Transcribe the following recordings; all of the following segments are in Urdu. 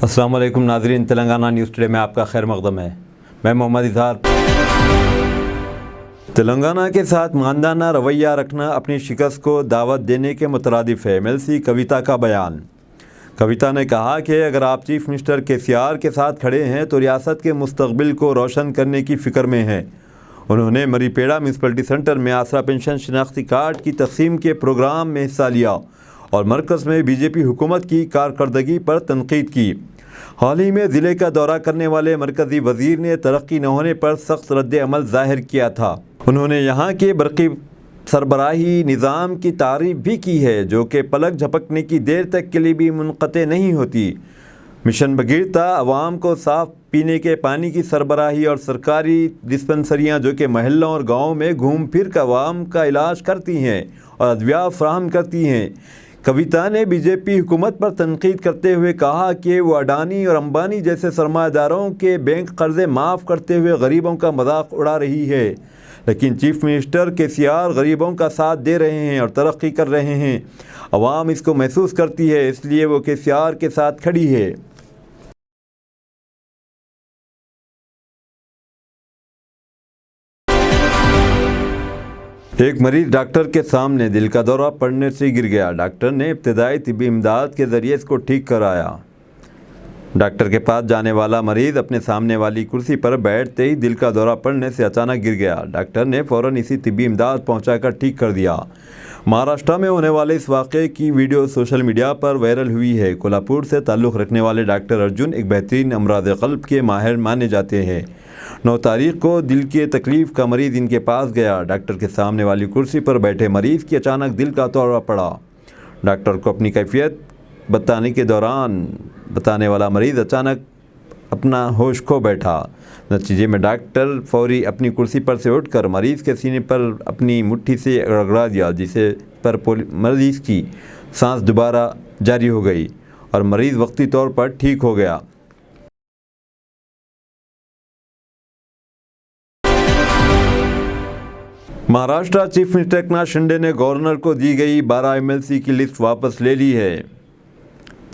السلام علیکم ناظرین، تلنگانہ نیوز ٹوڈے میں آپ کا خیر مقدم ہے۔ میں محمد اظہار۔ تلنگانہ کے ساتھ ماندانہ رویہ رکھنا اپنی شکست کو دعوت دینے کے مترادف ہے، MLC کویتا کا بیان۔ کویتا نے کہا کہ اگر آپ چیف منسٹر KCR کے ساتھ کھڑے ہیں تو ریاست کے مستقبل کو روشن کرنے کی فکر میں ہیں۔ انہوں نے مری پیڑا میونسپلٹی سینٹر میں آسرا پنشن شناختی کارڈ کی تقسیم کے پروگرام میں حصہ لیا اور مرکز میں BJP حکومت کی کارکردگی پر تنقید کی۔ حال ہی میں ضلع کا دورہ کرنے والے مرکزی وزیر نے ترقی نہ ہونے پر سخت رد عمل ظاہر کیا تھا۔ انہوں نے یہاں کے برقی سربراہی نظام کی تعریف بھی کی ہے، جو کہ پلک جھپکنے کی دیر تک کے لیے بھی منقطع نہیں ہوتی۔ مشن بھگیرتا عوام کو صاف پینے کے پانی کی سربراہی اور سرکاری ڈسپنسریاں جو کہ محلوں اور گاؤں میں گھوم پھر کر عوام کا علاج کرتی ہیں اور ادویات فراہم کرتی ہیں۔ کویتا نے BJP حکومت پر تنقید کرتے ہوئے کہا کہ وہ اڈانی اور امبانی جیسے سرمایہ داروں کے بینک قرضے معاف کرتے ہوئے غریبوں کا مذاق اڑا رہی ہے، لیکن چیف منسٹر KCR غریبوں کا ساتھ دے رہے ہیں اور ترقی کر رہے ہیں۔ عوام اس کو محسوس کرتی ہے، اس لیے وہ KCR کے ساتھ کھڑی ہے۔ ایک مریض ڈاکٹر کے سامنے دل کا دورہ پڑنے سے گر گیا۔ ڈاکٹر نے ابتدائی طبی امداد کے ذریعے اس کو ٹھیک کرایا۔ ڈاکٹر کے پاس جانے والا مریض اپنے سامنے والی کرسی پر بیٹھتے ہی دل کا دورہ پڑنے سے اچانک گر گیا۔ ڈاکٹر نے فوراً اسی طبی امداد پہنچا کر ٹھیک کر دیا۔ مہاراشٹر میں ہونے والے اس واقعے کی ویڈیو سوشل میڈیا پر وائرل ہوئی ہے۔ کولہاپور سے تعلق رکھنے والے ڈاکٹر ارجن ایک بہترین امراض قلب کے ماہر مانے جاتے ہیں۔ 9 تاریخ کو دل کی تکلیف کا مریض ان کے پاس گیا۔ ڈاکٹر کے سامنے والی کرسی پر بیٹھے مریض کی اچانک دل کا دورہ پڑا۔ ڈاکٹر کو اپنی کیفیت بتانے کے دوران بتانے والا مریض اچانک اپنا ہوش کھو بیٹھا۔ نتیجے میں ڈاکٹر فوری اپنی کرسی پر سے اٹھ کر مریض کے سینے پر اپنی مٹھی سے رگڑا دیا، جسے پر مریض کی سانس دوبارہ جاری ہو گئی اور مریض وقتی طور پر ٹھیک ہو گیا۔ مہاراشٹر چیف منسٹر ایکناتھ شنڈے نے گورنر کو دی گئی 12 MLC کی لسٹ واپس لے لی ہے۔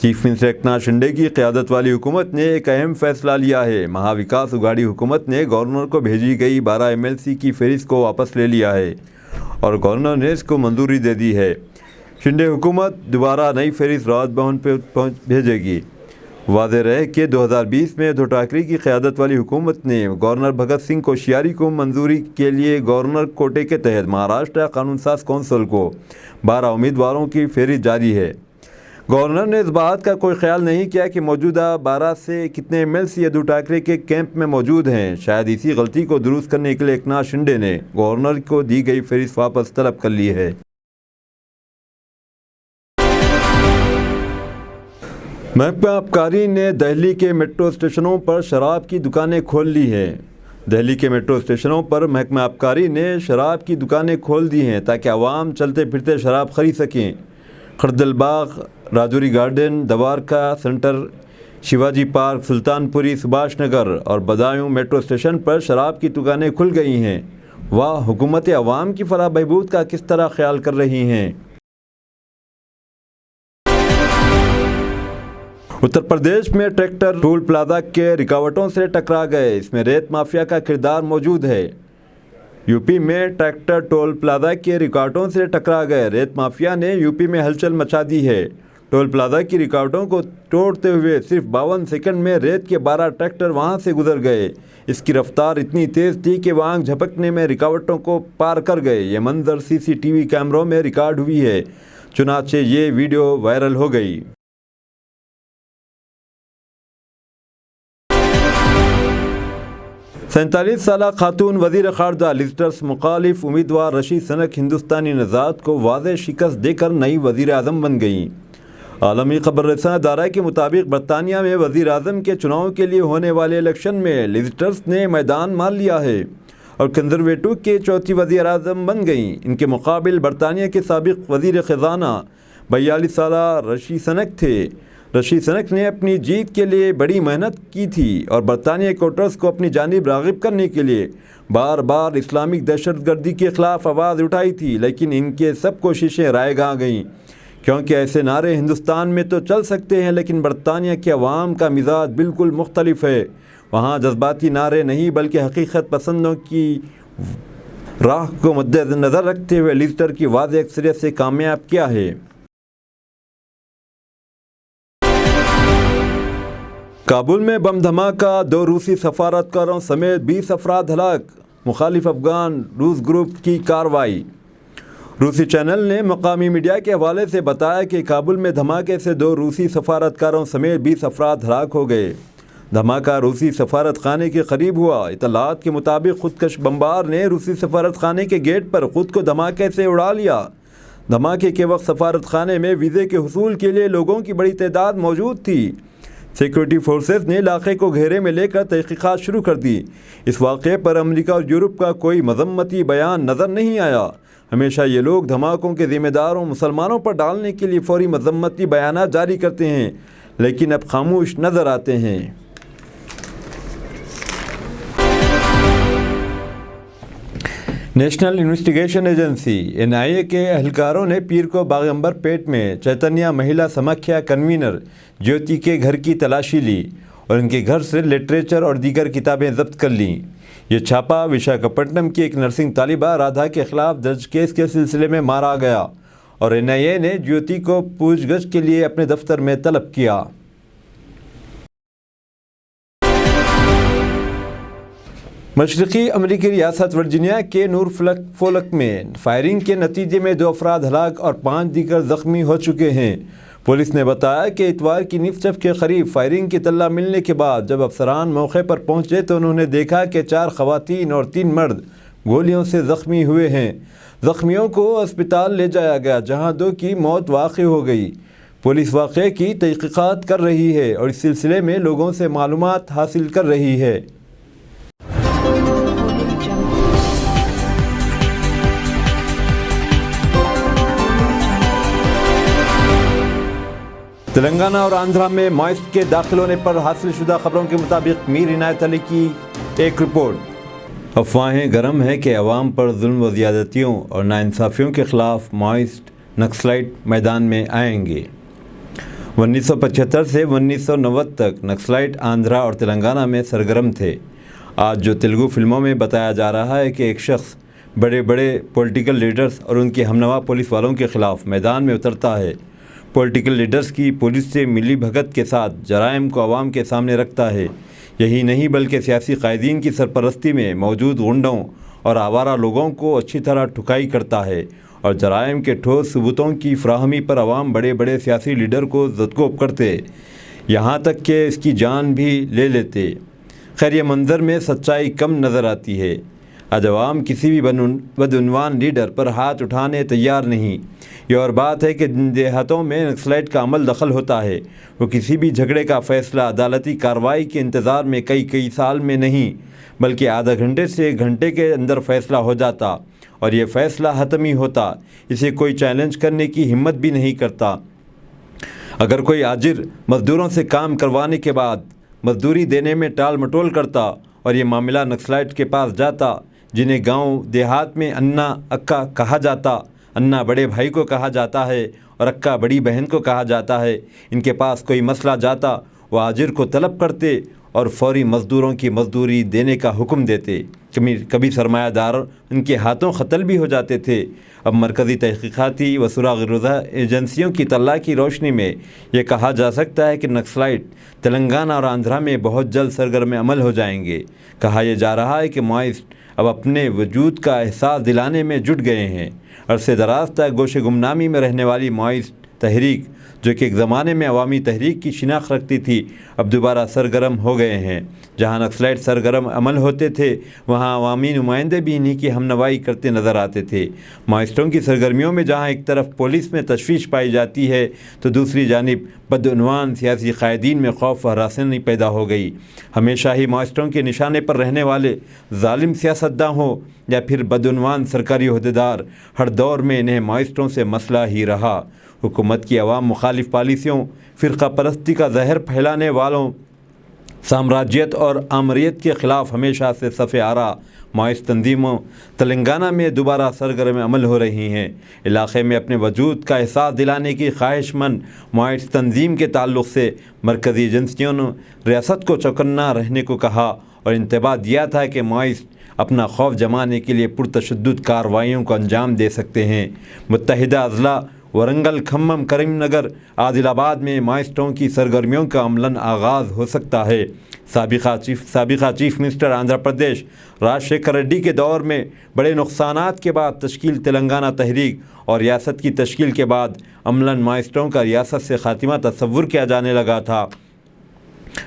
چیف منسٹر ایکناتھ شنڈے کی قیادت والی حکومت نے ایک اہم فیصلہ لیا ہے۔ مہا وکاس اگاڑی حکومت نے گورنر کو بھیجی گئی 12 MLC کی فہرست کو واپس لے لیا ہے اور گورنر نے اس کو منظوری دے دی ہے۔ شنڈے حکومت دوبارہ نئی فہرست راج بھون پہ بھیجے گی۔ واضح رہے کہ 2020 میں ادھو ٹھاکرے کی قیادت والی حکومت نے گورنر بھگت سنگھ کوشیاری کو منظوری کے لیے گورنر کوٹے کے تحت مہاراشٹر قانون ساز کونسل کو 12 امیدواروں کی فہرست جاری ہے۔ گورنر نے اس بات کا کوئی خیال نہیں کیا کہ موجودہ 12 سے کتنے MLC ادھو ٹھاکرے کے کیمپ میں موجود ہیں۔ شاید اسی غلطی کو درست کرنے کے لیے ایکناتھ شنڈے نے گورنر کو دی گئی فہرست واپس طلب کر لی ہے۔ محکمہ آبکاری نے دہلی کے میٹرو اسٹیشنوں پر شراب کی دکانیں کھول لی ہیں۔ دہلی کے میٹرو اسٹیشنوں پر محکمہ آبکاری نے شراب کی دکانیں کھول دی ہیں تاکہ عوام چلتے پھرتے شراب خرید سکیں۔ خردل باغ، Rajouri Garden, Dwarka centre, Shivaji Park, Sultanpuri, سبھاش نگر اور بدایوں میٹرو اسٹیشن پر شراب کی دکانیں کھل گئی ہیں۔ وہ حکومت عوام کی فلاح بہبود کا کس طرح خیال کر رہی ہیں؟ اتر پردیش میں ٹریکٹر ٹول پلازا کے رکاوٹوں سے ٹکرا گئے۔ اس میں ریت مافیا کا کردار موجود ہے۔ UP میں ٹریکٹر ٹول پلازا کے رکاوٹوں سے ٹکرا گئے۔ ریت مافیا نے UP میں ہلچل مچا دی ہے۔ ٹول پلازا کی رکاوٹوں کو توڑتے ہوئے صرف 52 سیکنڈ میں ریت کے 12 ٹریکٹر وہاں سے گزر گئے۔ اس کی رفتار اتنی تیز تھی کہ وہ آنکھ جھپکنے میں رکاوٹوں کو پار کر گئے۔ یہ منظر CCTV کیمروں میں ریکارڈ ہوئی ہے، چنانچہ یہ ویڈیو وائرل ہو گئی۔ 47 سالہ خاتون وزیر خارجہ لیز ٹرس مخالف امیدوار رشید سنک ہندوستانی نژاد کو واضح شکست دے کر نئی وزیر اعظم بن گئیں۔ عالمی خبر رساں ادارہ کے مطابق برطانیہ میں وزیر اعظم کے چناؤ کے لیے ہونے والے الیکشن میں لیز ٹرس نے میدان مار لیا ہے اور کنزرویٹو کے چوتھی وزیر اعظم بن گئیں۔ ان کے مقابل برطانیہ کے سابق وزیر خزانہ 42 سالہ رشید سنک تھے۔ رشید سنک نے اپنی جیت کے لیے بڑی محنت کی تھی اور برطانیہ کے ووٹرز کو اپنی جانب راغب کرنے کے لیے بار بار اسلامک دہشت گردی کے خلاف آواز اٹھائی تھی، لیکن ان کے سب کوششیں رائے گاں گئیں کیونکہ ایسے نعرے ہندوستان میں تو چل سکتے ہیں، لیکن برطانیہ کے عوام کا مزاج بالکل مختلف ہے۔ وہاں جذباتی نعرے نہیں بلکہ حقیقت پسندوں کی راہ کو مد نظر رکھتے ہوئے لیسٹر کی واضح اکثریت سے کامیاب کیا ہے۔ کابل میں بم دھماکہ، 2 روسی سفارتکاروں سمیت 20 افراد ہلاک، مخالف افغان روس گروپ کی کارروائی۔ روسی چینل نے مقامی میڈیا کے حوالے سے بتایا کہ کابل میں دھماکے سے 2 روسی سفارتکاروں سمیت 20 افراد ہلاک ہو گئے۔ دھماکہ روسی سفارت خانے کے قریب ہوا۔ اطلاعات کے مطابق خودکش بمبار نے روسی سفارت خانے کے گیٹ پر خود کو دھماکے سے اڑا لیا۔ دھماکے کے وقت سفارت خانے میں ویزے کے حصول کے لیے لوگوں کی بڑی تعداد موجود تھی۔ سیکورٹی فورسز نے علاقے کو گھیرے میں لے کر تحقیقات شروع کر دی۔ اس واقعے پر امریکہ اور یورپ کا کوئی مذمتی بیان نظر نہیں آیا۔ ہمیشہ یہ لوگ دھماکوں کے ذمہ داروں مسلمانوں پر ڈالنے کے لیے فوری مذمتی بیانات جاری کرتے ہیں، لیکن اب خاموش نظر آتے ہیں۔ نیشنل انویسٹیگیشن ایجنسی NIA کے اہلکاروں نے پیر کو باغمبر پیٹ میں چیتنیا مہیلا سماکھیا کنوینر جیوتی کے گھر کی تلاشی لی اور ان کے گھر سے لٹریچر اور دیگر کتابیں ضبط کر لیں۔ یہ چھاپا وشاکھاپٹنم کی ایک نرسنگ طالبہ رادھا کے خلاف درج کیس کے سلسلے میں مارا گیا اور NIA نے جیوتی کو پوچھ گچھ کے لیے اپنے دفتر میں طلب کیا۔ مشرقی امریکی ریاست ورجینیا کے نورفولک میں فائرنگ کے نتیجے میں 2 افراد ہلاک اور 5 دیگر زخمی ہو چکے ہیں۔ پولیس نے بتایا کہ اتوار کی نصف کے قریب فائرنگ کی اطلاع ملنے کے بعد جب افسران موقع پر پہنچے تو انہوں نے دیکھا کہ 4 خواتین اور 3 مرد گولیوں سے زخمی ہوئے ہیں۔ زخمیوں کو اسپتال لے جایا گیا جہاں 2 کی موت واقع ہو گئی۔ پولیس واقعے کی تحقیقات کر رہی ہے اور اس سلسلے میں لوگوں سے معلومات حاصل کر رہی ہے۔ تلنگانہ اور آندھرا میں مائسٹ کے داخل ہونے پر حاصل شدہ خبروں کے مطابق میر عنایت علی کی ایک رپورٹ۔ افواہیں گرم ہیں کہ عوام پر ظلم و زیادتیوں اور ناانصافیوں کے خلاف مائسٹ نکسلائٹ میدان میں آئیں گے۔ 1975 سے 1990 تک نکسلائٹ آندھرا اور تلنگانہ میں سرگرم تھے۔ آج جو تیلگو فلموں میں بتایا جا رہا ہے کہ ایک شخص بڑے بڑے پولیٹیکل لیڈرز اور ان کے ہمنوا پولیس والوں کے خلاف میدان میں اترتا ہے، پولیٹیکل لیڈرز کی پولیس سے ملی بھگت کے ساتھ جرائم کو عوام کے سامنے رکھتا ہے۔ یہی نہیں بلکہ سیاسی قائدین کی سرپرستی میں موجود غنڈوں اور آوارہ لوگوں کو اچھی طرح ٹھکائی کرتا ہے اور جرائم کے ٹھوس ثبوتوں کی فراہمی پر عوام بڑے بڑے سیاسی لیڈر کو زدگوب کرتے، یہاں تک کہ اس کی جان بھی لے لیتے۔ خیر یہ منظر میں سچائی کم نظر آتی ہے۔ آج عوام کسی بھی بدعنوان لیڈر پر ہاتھ اٹھانے تیار نہیں۔ یہ اور بات ہے کہ جن دیہاتوں میں نکسلائٹ کا عمل دخل ہوتا ہے وہ کسی بھی جھگڑے کا فیصلہ عدالتی کارروائی کے انتظار میں کئی سال میں نہیں بلکہ آدھا گھنٹے سے 1 گھنٹے کے اندر فیصلہ ہو جاتا اور یہ فیصلہ حتمی ہوتا۔ اسے کوئی چیلنج کرنے کی ہمت بھی نہیں کرتا۔ اگر کوئی آجر مزدوروں سے کام کروانے کے بعد مزدوری دینے میں ٹال مٹول کرتا اور یہ معاملہ نکسلائٹ کے پاس جاتا، جنہیں گاؤں دیہات میں انا اکا کہا جاتا، انا بڑے بھائی کو کہا جاتا ہے اور اکا بڑی بہن کو کہا جاتا ہے، ان کے پاس کوئی مسئلہ جاتا، وہ آجر کو طلب کرتے اور فوری مزدوروں کی مزدوری دینے کا حکم دیتے۔ کبھی سرمایہ دار ان کے ہاتھوں قتل بھی ہو جاتے تھے۔ اب مرکزی تحقیقاتی و سراغ رضا ایجنسیوں کی اطلاع کی روشنی میں یہ کہا جا سکتا ہے کہ نکسلائٹ تلنگانہ اور آندھرا میں بہت جلد سرگرم عمل ہو جائیں گے۔ کہا یہ جا رہا ہے کہ مائسٹ اب اپنے وجود کا احساس دلانے میں جٹ گئے ہیں۔ عرصے دراز تک گوشے گمنامی میں رہنے والی مائسٹ تحریک، جو کہ ایک زمانے میں عوامی تحریک کی شناخت رکھتی تھی، اب دوبارہ سرگرم ہو گئے ہیں۔ جہاں نکسلائٹ سرگرم عمل ہوتے تھے وہاں عوامی نمائندے بھی انہی کی ہمنوائی کرتے نظر آتے تھے۔ مائسٹوں کی سرگرمیوں میں جہاں ایک طرف پولیس میں تشویش پائی جاتی ہے تو دوسری جانب بدعنوان سیاسی قائدین میں خوف و ہراسانی پیدا ہو گئی۔ ہمیشہ ہی مائسٹوں کے نشانے پر رہنے والے ظالم سیاستداں ہوں یا پھر بدعنوان سرکاری عہدیدار، ہر دور میں انہیں مائسٹوں سے مسئلہ ہی رہا۔ حکومت کی عوام مخالف پالیسیوں، فرقہ پرستی کا زہر پھیلانے والوں، سامراجیت اور آمریت کے خلاف ہمیشہ سے صف آرا مائز تنظیموں تلنگانہ میں دوبارہ سرگرم عمل ہو رہی ہیں۔ علاقے میں اپنے وجود کا احساس دلانے کی خواہش مند مائز تنظیم کے تعلق سے مرکزی ایجنسیوں نے ریاست کو چوکنا رہنے کو کہا اور انتباہ دیا تھا کہ مائز اپنا خوف جمانے کے لیے پرتشدد کارروائیوں کو انجام دے سکتے ہیں۔ متحدہ اضلاع ورنگل، کھمم، کریم نگر، عادل آباد میں مائزٹوں کی سرگرمیوں کا عملاً آغاز ہو سکتا ہے۔ سابقہ چیف منسٹر آندھرا پردیش راج شیکھر ریڈی کے دور میں بڑے نقصانات کے بعد تشکیل تلنگانہ تحریک اور ریاست کی تشکیل کے بعد عملاً مائزٹوں کا ریاست سے خاتمہ تصور کیا جانے لگا تھا۔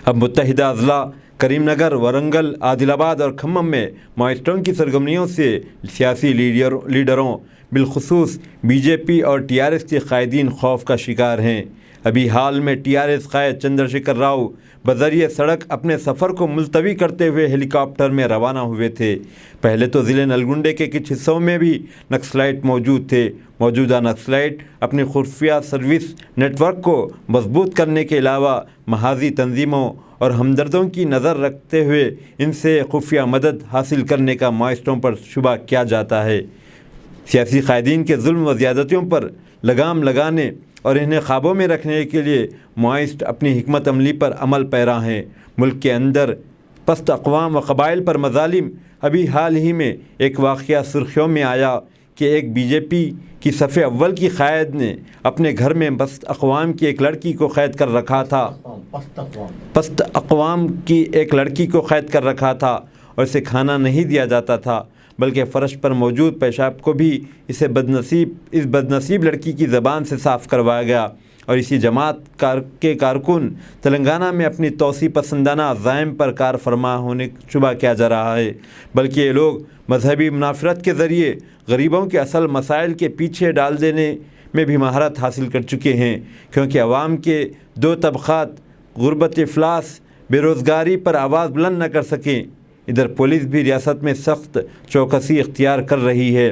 اب متحدہ اضلاع کریم نگر، ورنگل، عادل آباد اور کھمم میں مائزٹوں کی سرگرمیوں سے سیاسی لیڈروں بالخصوص بی جے پی اور ٹی آر ایس کے قائدین خوف کا شکار ہیں۔ ابھی حال میں ٹی آر ایس قائد چندر شیکھر راؤ بذریعہ سڑک اپنے سفر کو ملتوی کرتے ہوئے ہیلی کاپٹر میں روانہ ہوئے تھے۔ پہلے تو ضلع نلگنڈے کے کچھ حصوں میں بھی نکسلائٹ موجود تھے۔ موجودہ نکسلائٹ اپنی خفیہ سروس نیٹ ورک کو مضبوط کرنے کے علاوہ محاذی تنظیموں اور ہمدردوں کی نظر رکھتے ہوئے ان سے خفیہ مدد حاصل کرنے کا مائزٹوں پر شبہ کیا جاتا ہے۔ سیاسی قائدین کے ظلم و زیادتیوں پر لگام لگانے اور انہیں قابو میں رکھنے کے لیے مائزٹ اپنی حکمت عملی پر عمل پیرا ہیں۔ ملک کے اندر پست اقوام و قبائل پر مظالم۔ ابھی حال ہی میں ایک واقعہ سرخیوں میں آیا کہ ایک بی جے پی کی صف اول کی قائد نے اپنے گھر میں پست اقوام کی ایک لڑکی کو قید کر رکھا تھا اور اسے کھانا نہیں دیا جاتا تھا، بلکہ فرش پر موجود پیشاب کو بھی اس بدنصیب لڑکی کی زبان سے صاف کروایا گیا۔ اور اسی جماعت کے کارکن تلنگانہ میں اپنی توسیع پسندانہ عزائم پر کار فرما ہونے شبہ کیا جا رہا ہے، بلکہ یہ لوگ مذہبی منافرت کے ذریعے غریبوں کے اصل مسائل کے پیچھے ڈال دینے میں بھی مہارت حاصل کر چکے ہیں، کیونکہ عوام کے دو طبقات غربت، افلاس، بے روزگاری پر آواز بلند نہ کر سکیں۔ ادھر پولیس بھی ریاست میں سخت چوکسی اختیار کر رہی ہے۔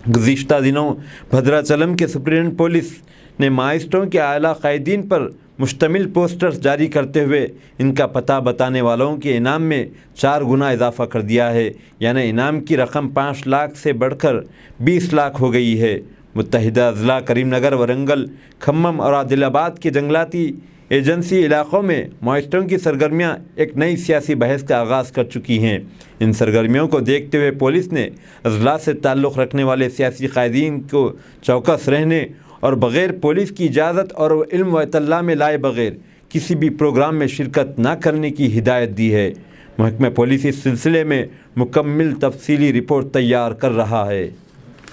گزشتہ دنوں بھدراچلم کے سپرنٹینڈنٹ پولیس نے مائزٹوں کے اعلیٰ قائدین پر مشتمل پوسٹرز جاری کرتے ہوئے ان کا پتہ بتانے والوں کے انعام میں 4 گنا اضافہ کر دیا ہے، یعنی انعام کی رقم 5 لاکھ سے بڑھ کر 20 لاکھ ہو گئی ہے۔ متحدہ اضلاع کریم نگر، ورنگل، کھمم اور عادل آباد کے جنگلاتی ایجنسی علاقوں میں مائزٹوں کی سرگرمیاں ایک نئی سیاسی بحث کا آغاز کر چکی ہیں۔ ان سرگرمیوں کو دیکھتے ہوئے پولیس نے اضلاع سے تعلق رکھنے والے سیاسی قائدین کو چوکس رہنے اور بغیر پولیس کی اجازت اور علم و اطلاع میں لائے بغیر کسی بھی پروگرام میں شرکت نہ کرنے کی ہدایت دی ہے۔ محکمہ پولیس اس سلسلے میں مکمل تفصیلی رپورٹ تیار کر رہا ہے۔